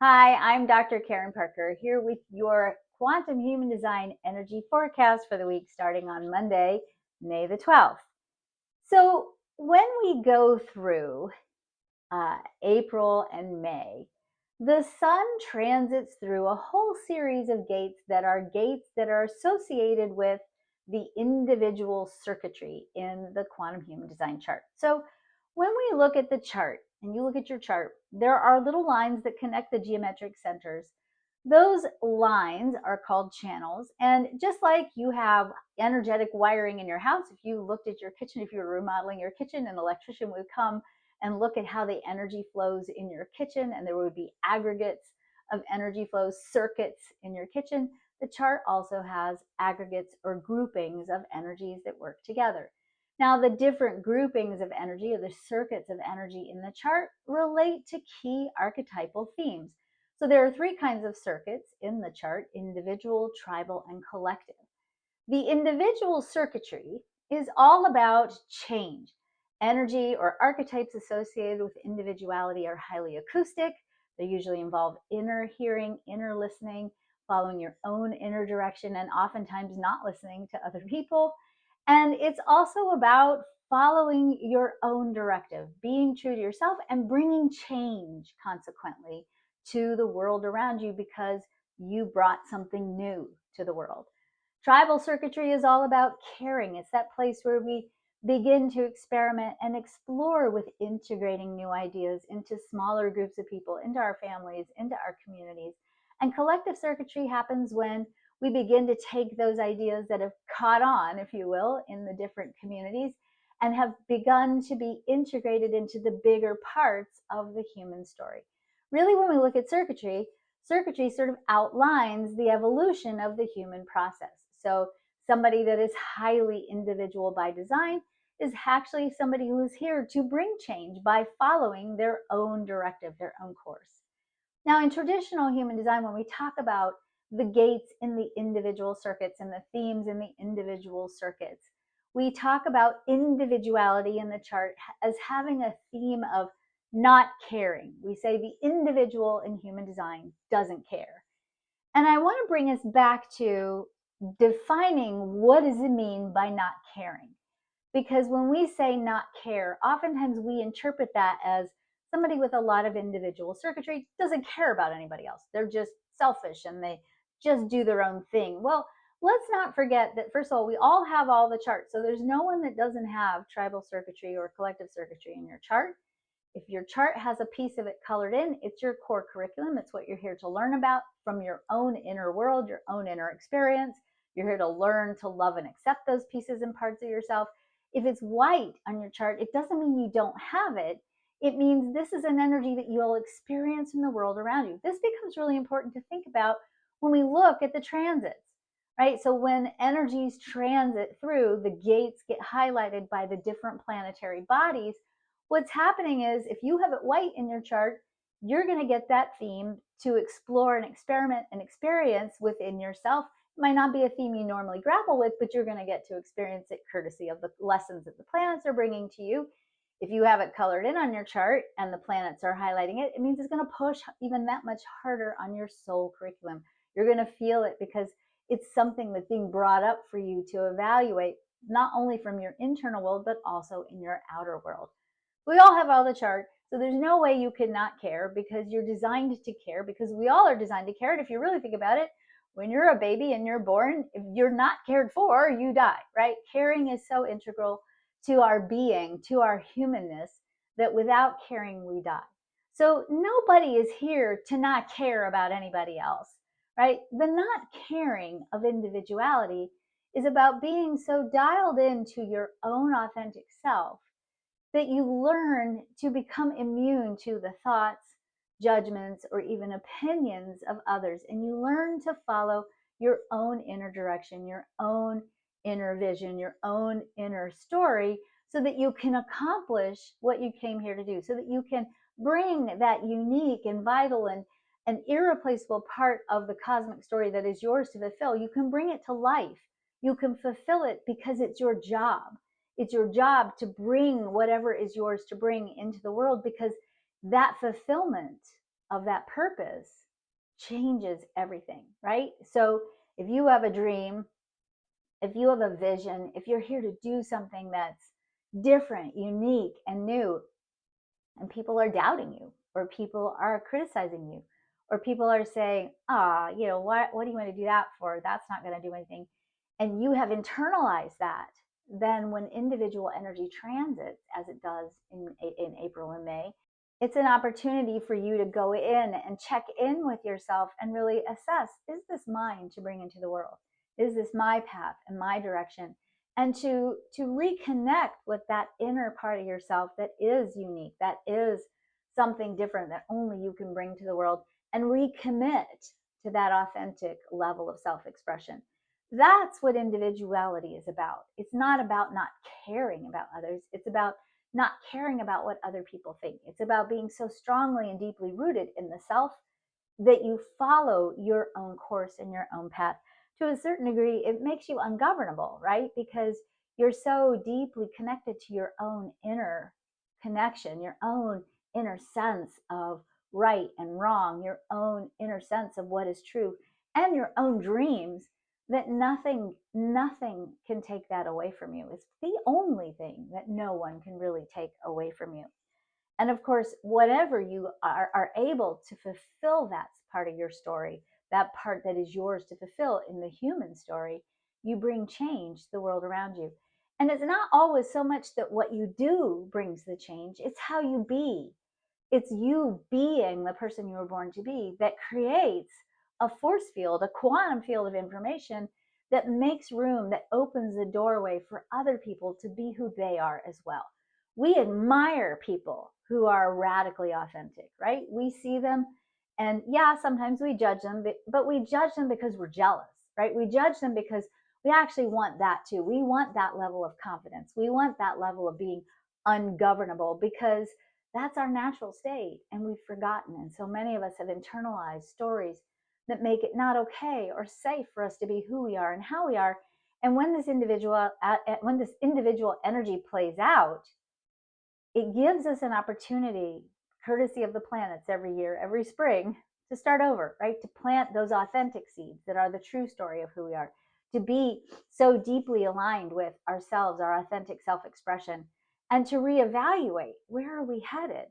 Hi, I'm Dr. Karen Parker here with your Quantum Human Design Energy Forecast for the week starting on Monday, May the 12th. So, when we go through April and May, the sun transits through a whole series of gates that are associated with the individual circuitry in the quantum human design chart. So when we look at the chart and you look at your chart, there are little lines that connect the geometric centers. Those lines are called channels. And just like you have energetic wiring in your house, if you looked at your kitchen, if you were remodeling your kitchen, an electrician would come and look at how the energy flows in your kitchen, and there would be aggregates of energy flows, circuits in your kitchen. The chart also has aggregates or groupings of energies that work together. Now, the different groupings of energy or the circuits of energy in the chart relate to key archetypal themes. So there are three kinds of circuits in the chart: individual, tribal, and collective. The individual circuitry is all about change. Energy or archetypes associated with individuality are highly acoustic. They usually involve inner hearing, inner listening, following your own inner direction, and oftentimes not listening to other people. And it's also about following your own directive, being true to yourself, and bringing change consequently to the world around you because you brought something new to the world. Tribal circuitry is all about caring. It's that place where we begin to experiment and explore with integrating new ideas into smaller groups of people, into our families, into our communities. And collective circuitry happens when we begin to take those ideas that have caught on, if you will, in the different communities and have begun to be integrated into the bigger parts of the human story. Really, when we look at circuitry sort of outlines the evolution of the human process. So somebody that is highly individual by design is actually somebody who is here to bring change by following their own directive, their own course. Now, in traditional human design, when we talk about the gates in the individual circuits and the themes in the individual circuits, we talk about individuality in the chart as having a theme of not caring. We say the individual in human design doesn't care. And I want to bring us back to defining what does it mean by not caring? Because when we say not care, oftentimes we interpret that as somebody with a lot of individual circuitry doesn't care about anybody else. They're just selfish and they just do their own thing. Well, let's not forget that, first of all, we all have all the charts. So there's no one that doesn't have tribal circuitry or collective circuitry in your chart. If your chart has a piece of it colored in, it's your core curriculum. It's what you're here to learn about from your own inner world, your own inner experience. You're here to learn to love and accept those pieces and parts of yourself. If it's white on your chart, it doesn't mean you don't have it. It means this is an energy that you will experience in the world around you. This becomes really important to think about when we look at the transits, right? So when energies transit through, the gates get highlighted by the different planetary bodies. What's happening is if you have it white in your chart, you're going to get that theme to explore and experiment and experience within yourself. It might not be a theme you normally grapple with, but you're going to get to experience it courtesy of the lessons that the planets are bringing to you. If you have it colored in on your chart and the planets are highlighting it, it means it's going to push even that much harder on your soul curriculum. You're going to feel it because it's something that's being brought up for you to evaluate, not only from your internal world, but also in your outer world. We all have all the chart, so there's no way you could not care because you're designed to care, because we all are designed to care. And if you really think about it, when you're a baby and you're born, if you're not cared for, you die, right? Caring is so integral to our being, to our humanness, that without caring, we die. So nobody is here to not care about anybody else, right? The not caring of individuality is about being so dialed into your own authentic self that you learn to become immune to the thoughts, judgments, or even opinions of others. And you learn to follow your own inner direction, your own inner vision, your own inner story, so that you can accomplish what you came here to do, so that you can bring that unique and vital and an irreplaceable part of the cosmic story that is yours to fulfill. You can bring it to life. You can fulfill it because it's your job. It's your job to bring whatever is yours to bring into the world, because that fulfillment of that purpose changes everything, right? So if you have a dream, if you have a vision, if you're here to do something that's different, unique, and new, and people are doubting you, or people are criticizing you, or people are saying, what do you want to do that for? That's not going to do anything. And you have internalized that. Then when individual energy transits, as it does in April and May, it's an opportunity for you to go in and check in with yourself and really assess, is this mine to bring into the world? Is this my path and my direction? And to reconnect with that inner part of yourself that is unique, that is something different that only you can bring to the world, and recommit to that authentic level of self-expression. That's what individuality is about. It's not about not caring about others. It's about not caring about what other people think. It's about being so strongly and deeply rooted in the self that you follow your own course and your own path. To a certain degree, it makes you ungovernable, right? Because you're so deeply connected to your own inner connection, your own inner sense of right and wrong, your own inner sense of what is true, and your own dreams, that nothing can take that away from you. It's the only thing that no one can really take away from you. And of course, whatever you are able to fulfill that part of your story, that part that is yours to fulfill in the human story, you bring change to the world around you. And it's not always so much that what you do brings the change, it's how you be. It's you being the person you were born to be that creates a force field, a quantum field of information that makes room, that opens the doorway for other people to be who they are as well. We admire people who are radically authentic, right? We see them, and yeah, sometimes we judge them, but we judge them because we're jealous, right? We judge them because we actually want that too. We want that level of confidence. We want that level of being ungovernable, because that's our natural state, and we've forgotten. And so many of us have internalized stories that make it not okay or safe for us to be who we are and how we are. And when this individual energy plays out, it gives us an opportunity, courtesy of the planets every year, every spring, to start over, right? To plant those authentic seeds that are the true story of who we are, to be so deeply aligned with ourselves, our authentic self-expression, and to reevaluate, where are we headed,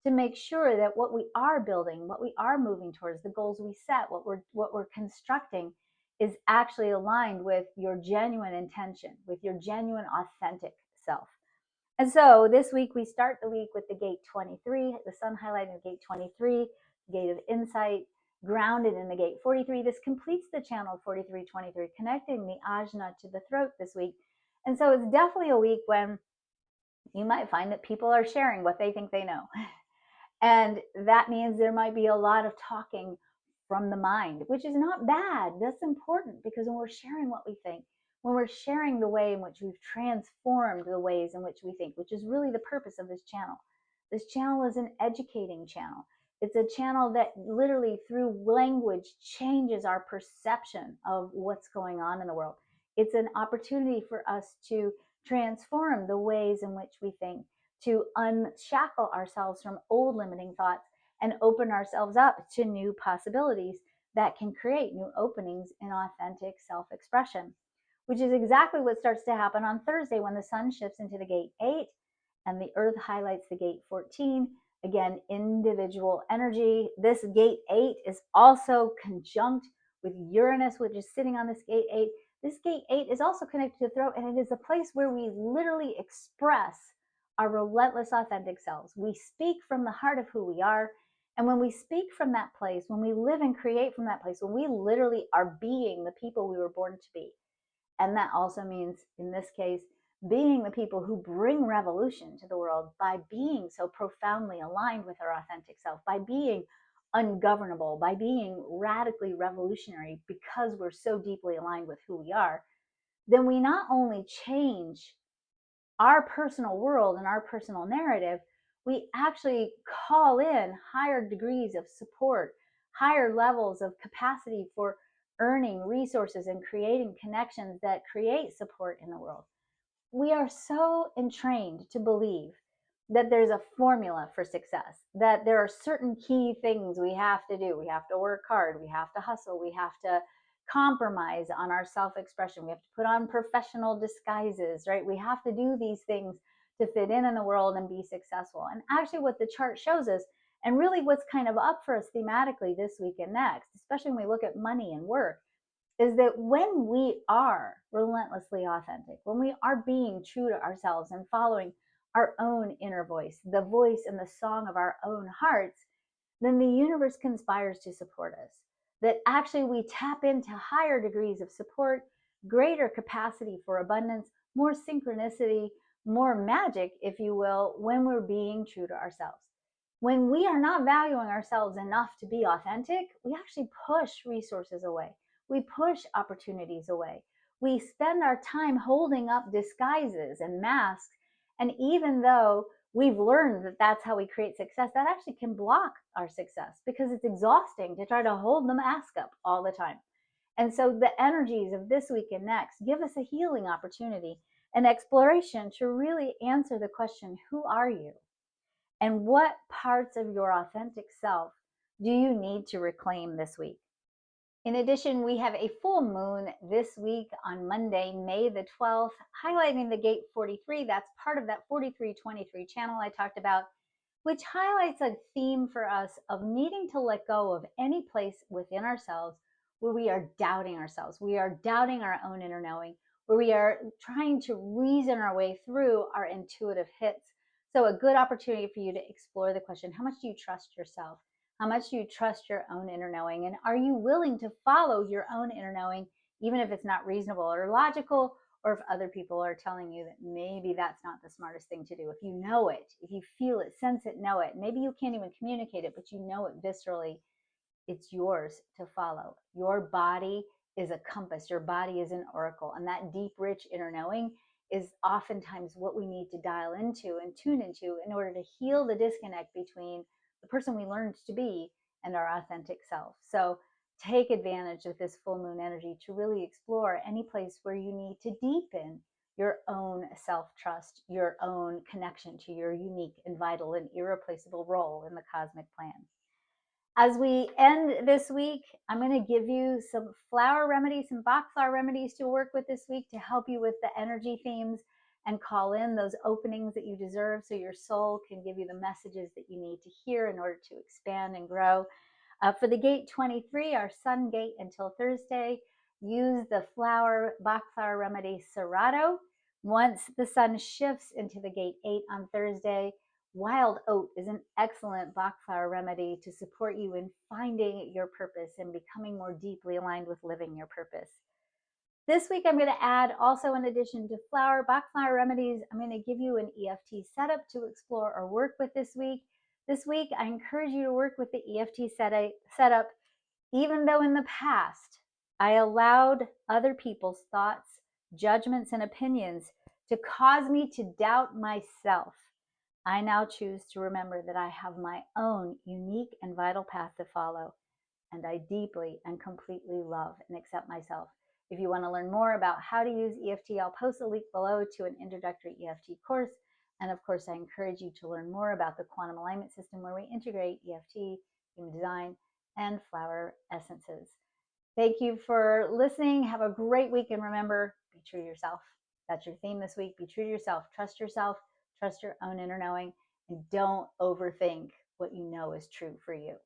to make sure that what we are building, what we are moving towards, the goals we set, what we're constructing, is actually aligned with your genuine intention, with your genuine authentic self. And so this week we start the week with the gate 23, the sun highlighting the gate 23, gate of insight, grounded in the gate 43. This completes the channel 4323, connecting the ajna to the throat this week. And so it's definitely a week when you might find that people are sharing what they think they know. And that means there might be a lot of talking from the mind, which is not bad. That's important, because when we're sharing what we think, when we're sharing the way in which we've transformed the ways in which we think, which is really the purpose of this channel. This channel is an educating channel. It's a channel that literally through language changes our perception of what's going on in the world. It's an opportunity for us to transform the ways in which we think, to unshackle ourselves from old limiting thoughts and open ourselves up to new possibilities that can create new openings in authentic self-expression, which is exactly what starts to happen on Thursday when the sun shifts into the gate 8 and the earth highlights the gate 14. Again, individual energy. This gate 8 is also conjunct with Uranus, which is sitting on this gate 8. This gate 8 is also connected to the throat, and it is a place where we literally express our relentless authentic selves. We speak from the heart of who we are. And when we speak from that place, when we live and create from that place, when we literally are being the people we were born to be, and that also means, in this case, being the people who bring revolution to the world by being so profoundly aligned with our authentic self, by being ungovernable, by being radically revolutionary because we're so deeply aligned with who we are, then we not only change our personal world and our personal narrative, we actually call in higher degrees of support, higher levels of capacity for earning resources and creating connections that create support in the world. We are so entrained to believe that there's a formula for success, that there are certain key things we have to do. We have to work hard, we have to hustle, we have to compromise on our self expression, we have to put on professional disguises, right? We have to do these things to fit in the world and be successful. And actually, what the chart shows us, and really what's kind of up for us thematically this week and next, especially when we look at money and work, is that when we are relentlessly authentic, when we are being true to ourselves and following our own inner voice, the voice and the song of our own hearts, then the universe conspires to support us. That actually we tap into higher degrees of support, greater capacity for abundance, more synchronicity, more magic, if you will, when we're being true to ourselves. When we are not valuing ourselves enough to be authentic, we actually push resources away. We push opportunities away. We spend our time holding up disguises and masks. And even though we've learned that that's how we create success, that actually can block our success because it's exhausting to try to hold the mask up all the time. And so the energies of this week and next give us a healing opportunity, an exploration to really answer the question, who are you? And what parts of your authentic self do you need to reclaim this week? In addition, we have a full moon this week on Monday, May the 12th, highlighting the gate 43. That's part of that 4323 channel I talked about, which highlights a theme for us of needing to let go of any place within ourselves where we are doubting ourselves. We are doubting our own inner knowing, where we are trying to reason our way through our intuitive hits. So a good opportunity for you to explore the question, how much do you trust yourself? How much do you trust your own inner knowing? And are you willing to follow your own inner knowing, even if it's not reasonable or logical, or if other people are telling you that maybe that's not the smartest thing to do? If you know it, if you feel it, sense it, know it, maybe you can't even communicate it, but you know it viscerally, it's yours to follow. Your body is a compass, your body is an oracle, and that deep, rich inner knowing is oftentimes what we need to dial into and tune into in order to heal the disconnect between the person we learned to be and our authentic self. So take advantage of this full moon energy to really explore any place where you need to deepen your own self-trust, your own connection to your unique and vital and irreplaceable role in the cosmic plan. As we end this week, I'm going to give you some flower remedies, some Bach flower remedies to work with this week to help you with the energy themes and call in those openings that you deserve so your soul can give you the messages that you need to hear in order to expand and grow. For the gate 23, our sun gate until Thursday, use the Bach flower remedy Serato. Once the sun shifts into the gate 8 on Thursday, wild oat is an excellent Bach flower remedy to support you in finding your purpose and becoming more deeply aligned with living your purpose. This week, I'm going to add also, in addition to Bach flower remedies, I'm going to give you an EFT setup to explore or work with this week. This week, I encourage you to work with the EFT setup, even though in the past I allowed other people's thoughts, judgments, and opinions to cause me to doubt myself. I now choose to remember that I have my own unique and vital path to follow, and I deeply and completely love and accept myself. If you want to learn more about how to use EFT, I'll post a link below to an introductory EFT course. And of course, I encourage you to learn more about the quantum alignment system, where we integrate EFT, human design, and flower essences. Thank you for listening. Have a great week. And remember, be true to yourself. That's your theme this week. Be true to yourself. Trust yourself. Trust your own inner knowing. And don't overthink what you know is true for you.